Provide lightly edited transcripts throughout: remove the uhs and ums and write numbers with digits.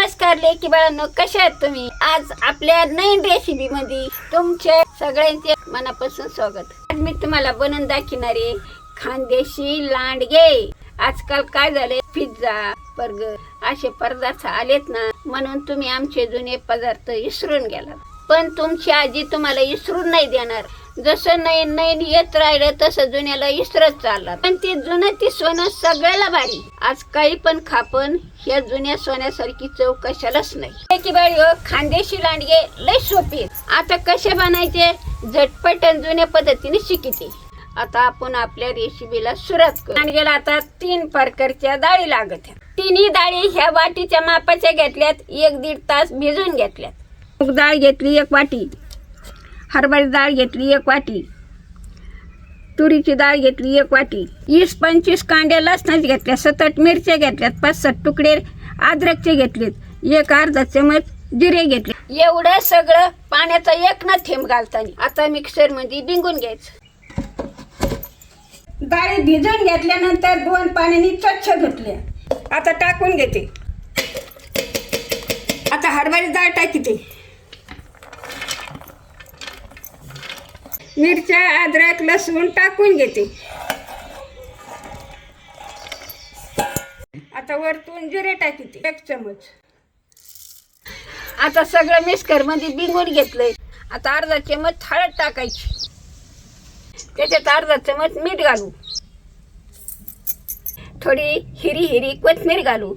नमस्कार लेकी बाळांनो, कशा आहात तुम्ही? आज आपल्या नवीन रेसिपी मध्ये तुमचे सगळ्यांचे मनापासून स्वागत. आज मी तुम्हाला बनवून दाखवणार आहे खानदेशी लांडगे. आजकाल काय झाले, पिझ्झा बर्गर असे पदार्थ आलेत ना, म्हणून तुम्ही आमचे जुने पदार्थ विसरून गेलात. पण तुमची आजी तुम्हाला विसरून नाही देणार. जसं नवीन नवीन येत राहिलं तसं जुन्याला विसरत चालला. पण ते जुनं ते सोनं सगळ्याला भारी. आज काही पण खापण ह्या जुन्या सोन्यासारखी चव कशालाच नाही. की बाई खानदेशी लांडगे लय सोपे. आता कसे बनायचे झटपट जुन्या पद्धतीने शिकते. आता आपण आपल्या रेसिपीला सुरुवात करू. लांडग्याला आता 3 प्रकारच्या डाळी लागत आहेत. तिन्ही डाळी ह्या वाटीच्या मापाच्या घेतल्यात. 1-1.5 तास भिजून घेतल्यात. मूग डाळ घेतली 1 वाटी, हरभरा डाळ घेतली 1 वाटी, तुरीची डाळ घेतली 1 वाटी, 20-25 कांड्या लसणाच्या घेतल्या, 7-8 मिरच्या घेतल्यात, 5-7 तुकडे अद्रकचे घेतलेत, 1 अर्धा चमच जिरे घेतले. एवढं सगळं पाण्याचा 1 ना थेंब घालताना आता मिक्सर मध्ये भिंगून घ्यायचं. डाळी भिजून घेतल्यानंतर 2 पाण्याने स्वच्छ धुतल्या. आता टाकून घेते. आता हरभरा डाळ टाकते. मिरच्या अद्रक लसूण टाकून घेते. आता वरतून जिरे टाकते 1 चमच. आता सगळं मिक्सर मध्ये भिंगून घेतलंय. आता अर्धा चमच हळद टाकायची. त्याच्यात अर्धा चमच मीठ घालू. थोडी हिरी कोथिंबीर घालू.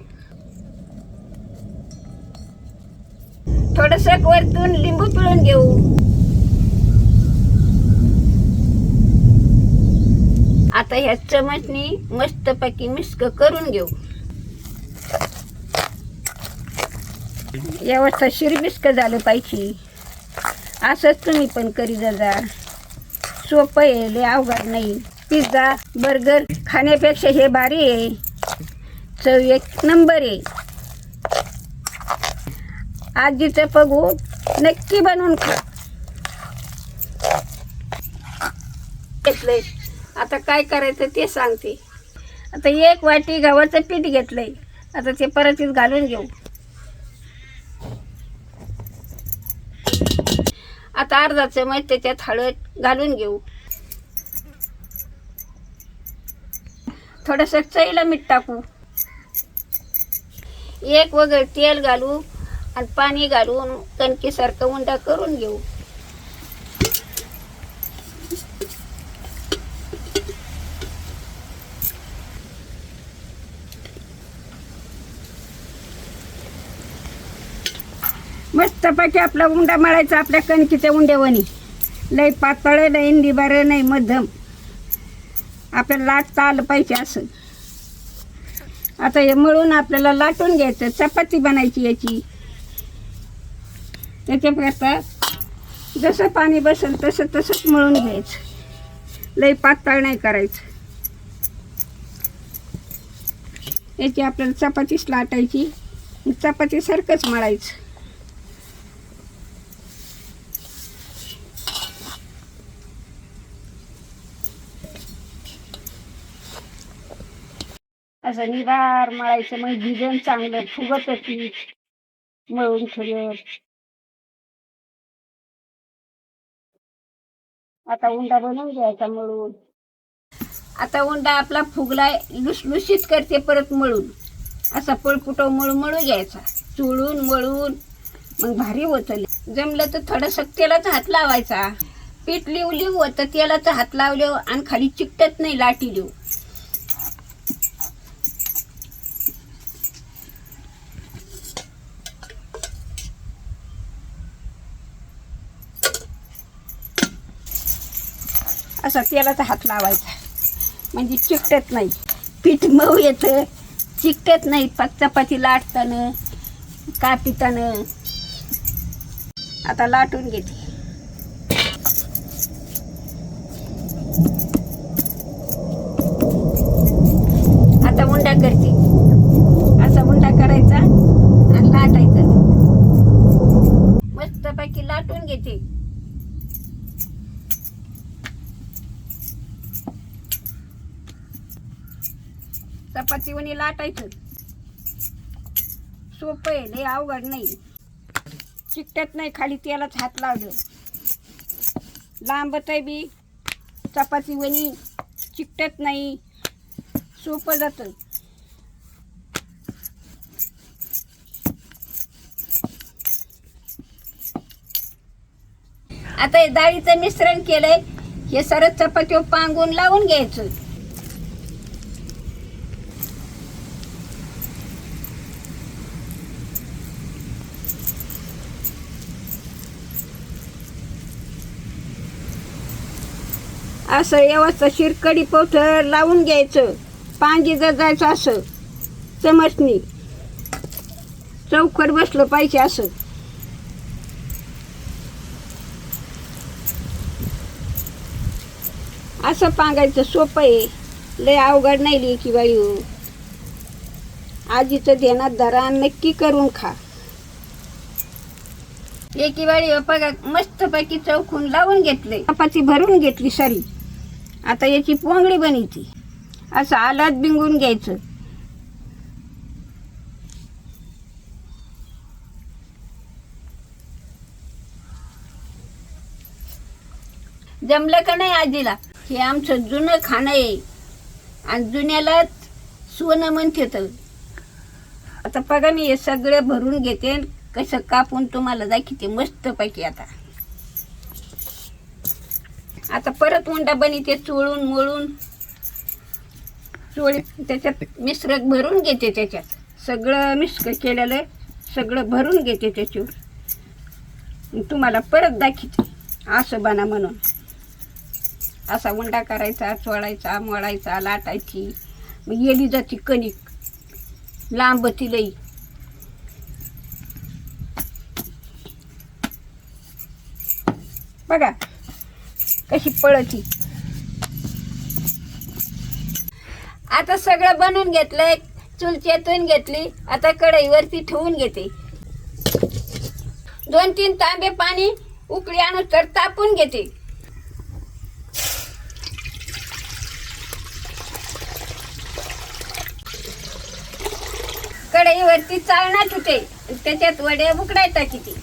थोडस वरतून लिंबू पिळून घेऊ. आता ह्या चमचनी मस्तपैकी मिक्स करून घेऊ. व्यवस्था शिरमिस्क झालं पाहिजे. असंच तुम्ही पण करी जा. सोपं आहे, लय अवघड नाही. पिझ्झा बर्गर खाण्यापेक्षा हे भारी आहे. चव 1 नंबर आहे. आजीचं बघू नक्की बनवून खा. घेतलंय. आता काय करायचं ते सांगते. आता 1 वाटी गव्हाचं पीठ घेतलंय. आता ते परतीत घालून घेऊ. आता अर्धा चमच त्याच्यात हळद घालून घेऊ. थोडंसं चवीला मीठ टाकू. 1 वगैरे तेल घालू आणि पाणी घालून कणकीसारखं उंडा करून घेऊ. मस्तपैकी आपला उंडा मळायचा आपल्या कणकीच्या उंड्यावणी. लय पातळ लय निबार नाही, मध्यम. आपल्याला लाटता आलं पाहिजे असं. आता हे मळून आपल्याला लाटून घ्यायचं. चपाती बनायची याची. त्याच्याकरता जसं पाणी बसेल तसंच मळून घ्यायचं. लय पातळ नाही करायचं. याची आपल्याला चपातीच लाटायची. चपातीसारखंच मळायचं. असं निबार मळायचं. मग भिजन चांगलं फुगत होती मळून ठेवलं. आता उंडा बनवून घ्यायचा मळून. आता उंडा आपला फुगलाय. लुसलुशीत करते परत मळून. असा पळपुटव मळू घ्यायचा. चुळून मळून मग भारी होतं. जमलं तर थोडंसं तेलाचा हात लावायचा. पीठ लिव होतं. तेलाचा हात लावल्यावर आणि खाली चिकटत नाही लाटी लिव. असा तेलाचा हात लावायचा म्हणजे चिकटत नाही. पीठ मऊ येतं, चिकटत नाही. चपाती लाटताना कापितानं. आता लाटून घेते. आता उंडा करते. असा उंडा करायचा आणि लाटायचा. मस्तपैकी लाटून घेते. चपातीवणी लाटायचं. सोपं आहे, लय अवघड नाही. चिकटत नाही, खाली तेलाच हात लावलं. लांबत आहे बी, चपाती वणी चिकटत नाही, सोपं जातं. आता हे डाळीचं मिश्रण केलंय, हे सरळ चपातीवर पांगून लावून घ्यायचं. असं व्यवस्थित कढी पोथर लावून घ्यायचं. पांगी जर जायचं असं चमचनी चौकट बसलं पाहिजे. असं पांगायचं सोपं आहे, लय अवघड नाही. लेकी बाई हो, आजीचं ध्यानात धरा, नक्की करून खा. लेकी बाई हो, बघा मस्तपैकी चौकून लावून घेतले, चपाती भरून घेतली सारी. आता याची पोंगळी बनवती. असं आलात बिंगून घ्यायचं. जमलं का नाही आजीला? हे आमचं जुनं खाणं आहे आणि जुन्यालाच सोनं म्हणते. तर आता बघा मी हे सगळं भरून घेते, कसं कापून तुम्हाला दाखवते मस्तपैकी. आता परत उंडा बनवते, चोळून मोळून त्याच्यात मिश्रक भरून घेते. त्याच्यात सगळं मिश्र केलेलं सगळं भरून घेते. त्याच्यावर तुम्हाला परत दाखवते असं बना म्हणून. असा उंडा करायचा, चोळायचा, मळायचा, लाटायची, मग येली जाती कणिक, लांबती लई. बघा कशी पळती. आता सगळं बनवून घेतलंय, चूल चेतून घेतली. आता कढईवरती ठेवून घेते. 2-3 तांबे पाणी उकळी आणून तर तापून घेते. कढईवरती चाळणा ठेवते, त्याच्यात वड्या उकडाय टाकीते.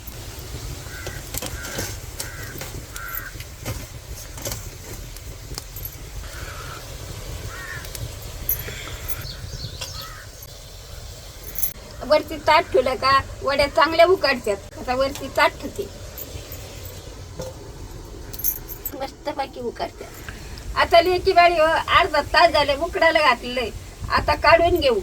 वरती ताट ठेवलं का वड्या चांगल्या उकडतात. आता वरती ताट ठेवते, मस्तपैकी उकडतात. आता लेकी बाळी अर्धा तास झाले उकडायला घातलेलं. आता काढून घेऊ.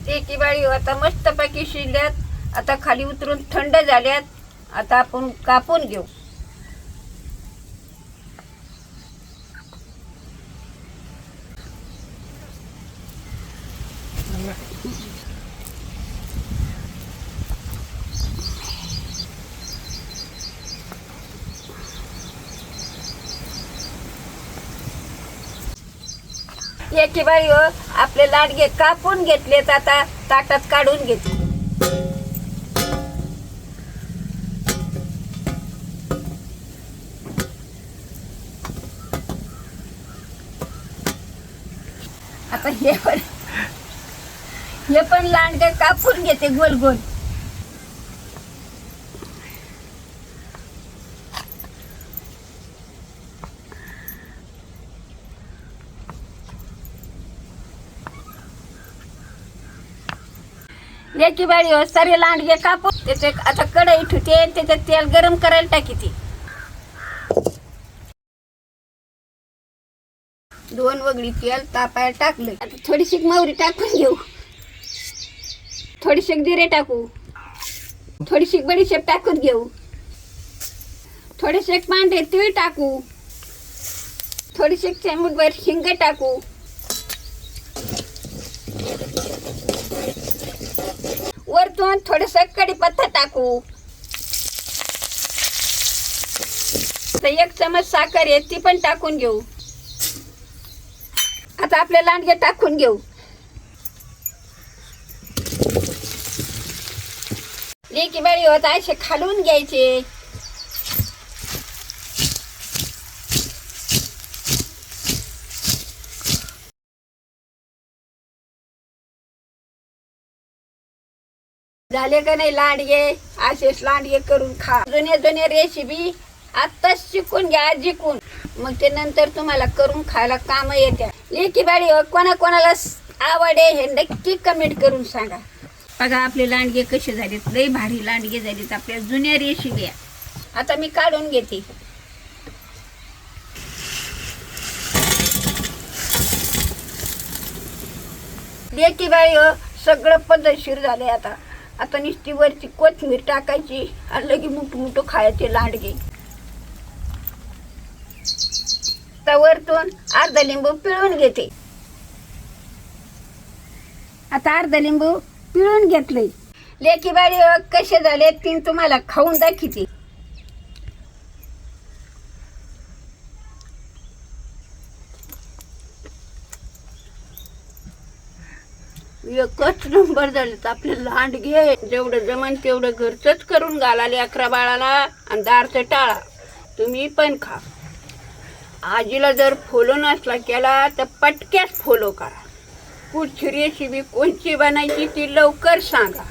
लेकी बाळी आता मस्तपैकी शिजल्यात. आता खाली उतरून थंड झाल्यात. आता आपण कापून घेऊ. लेकी बाळी आपले लाडगे कापून घेतलेत. आता ताटात काढून घेते. आता हे पण लांडगे कापून घेते गोल गोल. लेकी बाळी सारे लांडगे कापून त्याचे आता कढई ठेवते, त्याच्यात तेल गरम करायला टाकीते. 2 वगळी तेल तापायला टाकलं. आता थोडीशी मोहरी टाकून घेऊ, थोडीशी जिरे टाकू, थोडीशी बडीशेप टाकून घेऊ, थोडेसे पांढरे तीळ टाकू, थोडीशी चिमूटभर हिंग टाकू, वरतून थोडस कढीपत्ता टाकू. तर 1 चमच साखर आहे ती पण टाकून घेऊ. आता आपले लांडगे टाकून घेऊ. लेकी बाळी होता असे खालून घ्यायचे. झाले का नाही लांडगे? असेच लांडगे करून खा. जुन्या जुन्या रेसिपी आत्ताच शिकून घ्या जिकून, मग ते नंतर तुम्हाला करून खायला काम येत्या. लेकी बाळी कोणाकोणाला आवड आहे हे नक्की कमेंट करून सांगा. बघा आपले लांडगे कसे झालेत, लई भारी लांडगे झालेत. आपल्या जुन्या रेसिपी आता मी काढून घेते. लेकी बाई सगळं पद्धतशीर झालंय. आता नुसती वरची कोथिंबीर टाकायची आणि लगे मोठं खायचे लांडगे. आता वरतून अर्धा लिंबू पिळून घेते. आता अर्धा लिंबू पिळून घेतलंय. लेकी बाई कसे झाले तीन तुम्हाला खाऊन दाखवते. एकच नंबर झालेत आपले लांडगे. जेवढं जमन तेवढं घरचंच करून घालाले अकरा बाळाला आणि दारचं टाळा. तुम्ही पण खा. आजीला जर फॉलो नसला केला तर पटक्यास फॉलो करा. पुढची रेसिपी कोणची बनायची ती लवकर सांगा.